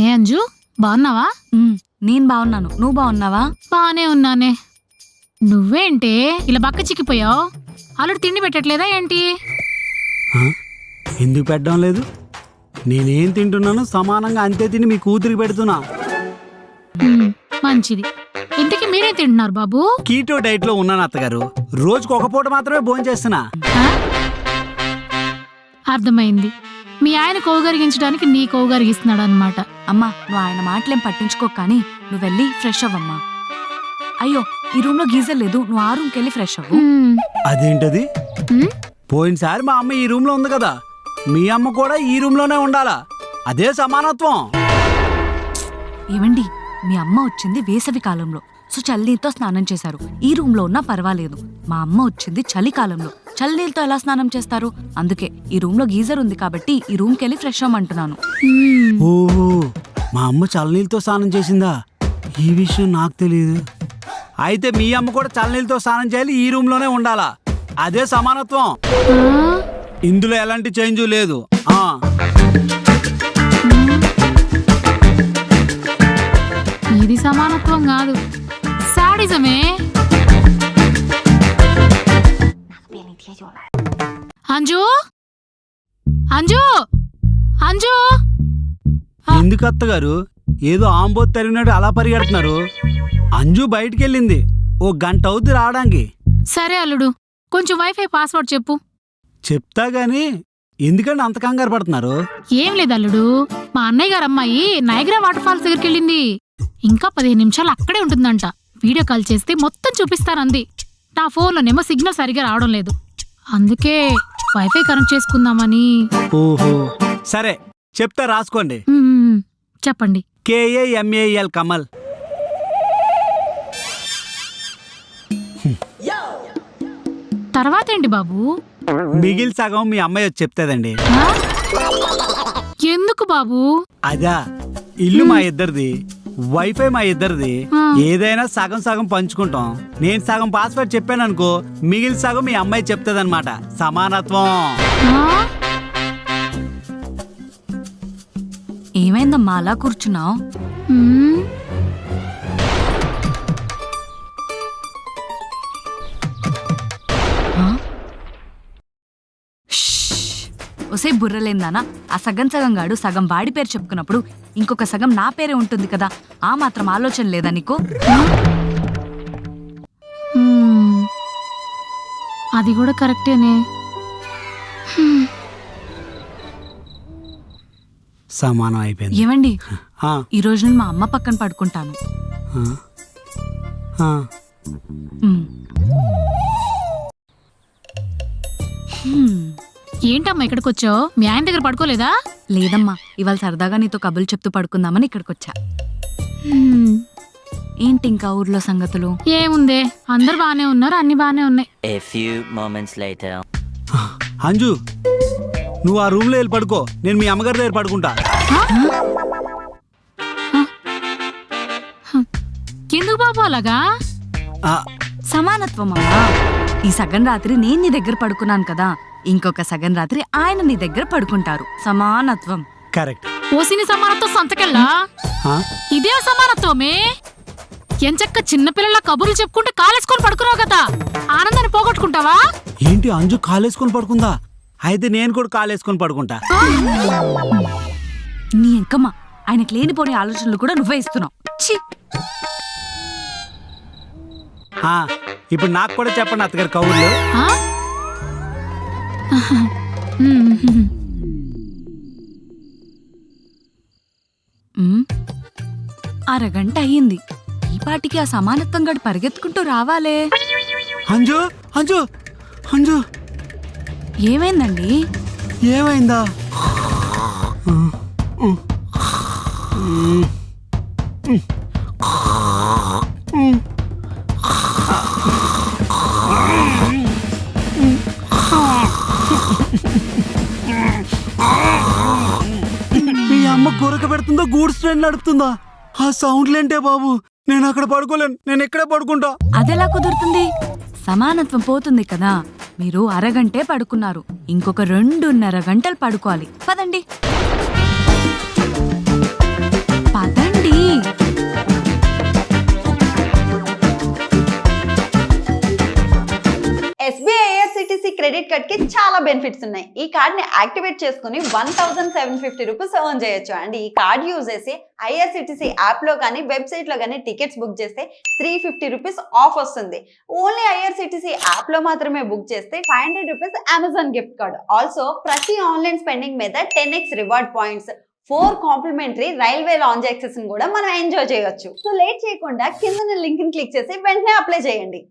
ఏ అంజు బాగున్నావా? నేను బాగున్నాను, నువ్వు బాగున్నావా? బానే ఉన్నానే. నువ్వేంటే ఇలా బక్క చిక్కిపోయావు? అల్లుడు తిండి పెట్టట్లేదా ఏంటి? ఎందుకు పెట్టడం లేదు? నేనేం తింటున్నాను సమానంగా అంతే తిని మీ కూతురికి పెడుతున్నా. మంచిది. ఇంతకీ మీరేం తింటున్నారు బాబు? కీటో డైట్ లో ఉన్నాను అత్తగారు. రోజుకు ఒక పూట మాత్రమే భోజనం చేస్తున్నా. అర్థమైంది. మీ ఆయన కోగరిగించడానికి నీ కోగరిగిస్తున్నాడు అనమాట. అమ్మా, నువ్వు ఆయన మాటలేం పట్టించుకో, కానీ నువ్వు వెళ్ళి ఫ్రెష్ అవ్వమ్మా. అయ్యో, ఈ రూమ్ లో గీజర్ లేదు, నువ్వు ఆ రూమ్కి వెళ్ళి ఫ్రెష్ అవ్వు. అదేంటది? పోయినసారి మా అమ్మ ఈ రూమ్ లో ఉంది కదా, మీ అమ్మ కూడా ఈ రూమ్ లోనే ఉండాలా? అదే సమానత్వం. ఏమండి, మీ అమ్మ వచ్చింది వేసవి కాలంలో, సో చల్లనీళ్ళతో స్నానం చేశారు. ఈ రూమ్ లో ఉన్నా పర్వాలేదు. మా అమ్మ వచ్చింది చలికాలంలో, చల్లనీళ్ళతో ఎలా స్నానం చేస్తారు? అందుకే ఈ రూమ్ లో గీజర్ ఉంది కాబట్టి ఈ రూమ్కి వెళ్ళి ఫ్రెష్ అవ్వమంటున్నాను. ఓహో, మా అమ్మ చల్లనీళ్ళతో స్నానం చేసిందా? ఈ విషయం నాకు తెలియదు. అయితే మీ అమ్మ కూడా చల్లనీళ్ళతో స్నానం చేయాలి, ఈ రూమ్ లోనే ఉండాలా? అదే సమానత్వం. ఇందులో ఎలాంటి చేంజ్ లేదు. ఇది సమానత్వం కాదు, సాడిజమే. అంజు అంజు అంజు, ఎందుకు అత్తగారు ఏదో ఆంబోత్ తరిగినట్టు అలా పరిగెడుతున్నారు? అంజు బయటికి వెళ్ళింది, ఓ గంట అవుద్ది రావడానికి. సరే అల్లుడు, కొంచెం వైఫై పాస్వర్డ్ చెప్పు. చెప్తా గాని ఎందుకంటే అంత కంగారు పడుతున్నారు? ఏం లేదు అల్లుడు, మా అన్నయ్య గారు అమ్మాయి నైగ్రా వాటర్ ఫాల్స్ దగ్గరికి వెళ్ళింది. ఇంకా 15 నిమిషాలు అక్కడే ఉంటుందంట. వీడియో కాల్ చేస్తే మొత్తం చూపిస్తానంది. నా ఫోన్లోనేమో సిగ్నల్ సరిగా రావడం లేదు, అందుకే వైఫై కనెక్ట్ చేసుకుందామని. ఓహో, సరే చెప్తా, రాసుకోండి. చెప్పండి. KAMAL కమల్. తర్వాత ఏంటి బాబు? మిగిలి సగం మీ అమ్మాయి వచ్చి చెప్తాదండి. ఎందుకు బాబు? అదా, ఇల్లు మా ఇద్దరిది, వైఫై మా ఇద్దరిది. ఏదైనా సగం సగం పంచుకుంటాం. నేను సగం పాస్వర్డ్ చెప్పాను అనుకో, మిగిలి సగం మీ అమ్మాయి చెప్తాదన్నమాట. సమానత్వం. ఏమైందమ్మా అలా కూర్చున్నావు? ఒసే బుర్రలేందానా, ఆ సగం సగం గాడు సగం వాడి పేరు చెప్పుకున్నప్పుడు ఇంకొక సగం నా పేరే ఉంటుంది కదా, ఆ మాత్రం ఆలోచన లేదా నీకు? అది కూడా కరెక్టేనే. సమానం అయిపోయింది. ఏమండి, ఈ రోజు నేను మా అమ్మ పక్కన పడుకుంటాను. ఏంటమ్మా ఇక్కడికి వచ్చావు? మీ ఆయన దగ్గర పడుకోలేదా? లేదమ్మా, ఇవాళ సరదాగా నీతో కబుర్లు చెప్తూ పడుకుందామని ఇక్కడికి వచ్చా. ఏంటి ఇంకా ఊర్లో సంగతులు? ఏముందే, అందరు బానే ఉన్నారు, అన్ని బానే ఉన్నాయి. అంజు, నువ్వు ఆ రూమ్ లో వెళ్ళి పడుకో, నేను మీ అమ్మగారి దగ్గర పడుకుంటా. ఎందుకు బాబు అలాగా? సమానత్వం అమ్మా. ఈ సగం రాత్రి నేను నీ దగ్గర పడుకున్నాను కదా, ఇంకొక సగం రాత్రి ఆయన నీ దగ్గర పడుకుంటారు. సమానత్వం. కరెక్ట్. ఓసిని సమానత్వం సంతకెళ్ళా, ఇదే సమానత్వమే. ఎంచక్క చిన్నపిల్లల కబుర్లు చెప్పుకుంటే కాలేసుకొని పడుకున్నావు కదా, ఆనందాన్ని పోగొట్టుకుంటావా? ఏంటి అంజు కాలేసుకొని పడుకుందా? అయితే నేను కూడా కాలేసుకొని పడుకుంటా. నీ ఎంకమ్మ, ఆయనకు లేనిపోని ఆలోచనలు కూడా నువ్వే ఇస్తున్నావు. ఇప్పుడు నాకు కూడా చెప్పండి అత్తగారు కబుర్లు. అరగంట అయ్యింది, ఈ పాటికి ఆ సమానత్వం గడు పరిగెత్తుకుంటూ రావాలే. అంజు అంజు అంజు, ఏమైందండి? ఏమైందా? మీ అమ్మ గురక పెడుతుందా, గూడ్స్ ట్రైన్ నడుపుతుందా? ఆ సౌండ్లేంటే బాబు, నేను అక్కడ పడుకోలేను, నేను ఇక్కడే పడుకుంటా. అదెలా కుదురుతుంది? సమానత్వం పోతుంది కదా. మీరు అరగంటే పడుకున్నారు, ఇంకొక 2.5 గంటలు పడుకోవాలి. పదండి. క్రెడిట్ కార్డ్ కి చాలా బెనిఫిట్స్ ఉన్నాయి. ఈ కార్డ్ ని యాక్టివేట్ చేసుకుని 1750 రూపీస్ ఎర్న్ చేయొచ్చు. అండ్ ఈ కార్డ్ యూజ్ చేసి IRCTC యాప్ లో కానీ వెబ్సైట్ లో కానీ టికెట్స్ బుక్ చేస్తే 350 రూపీస్ ఆఫ్ వస్తుంది. ఓన్లీ IRCTC యాప్ లో మాత్రమే బుక్ చేస్తే 500 rupees Amazon gift card. Also ప్రతి ఆన్లైన్ స్పెండింగ్ మీద 10x reward points, 4 complimentary railway lounge access కూడా మనం ఎంజాయ్ చేయొచ్చు. సో లేట్ చేయకుండా కింద లింక్ ని క్లిక్ చేసి వెంటనే అప్లై చేయండి.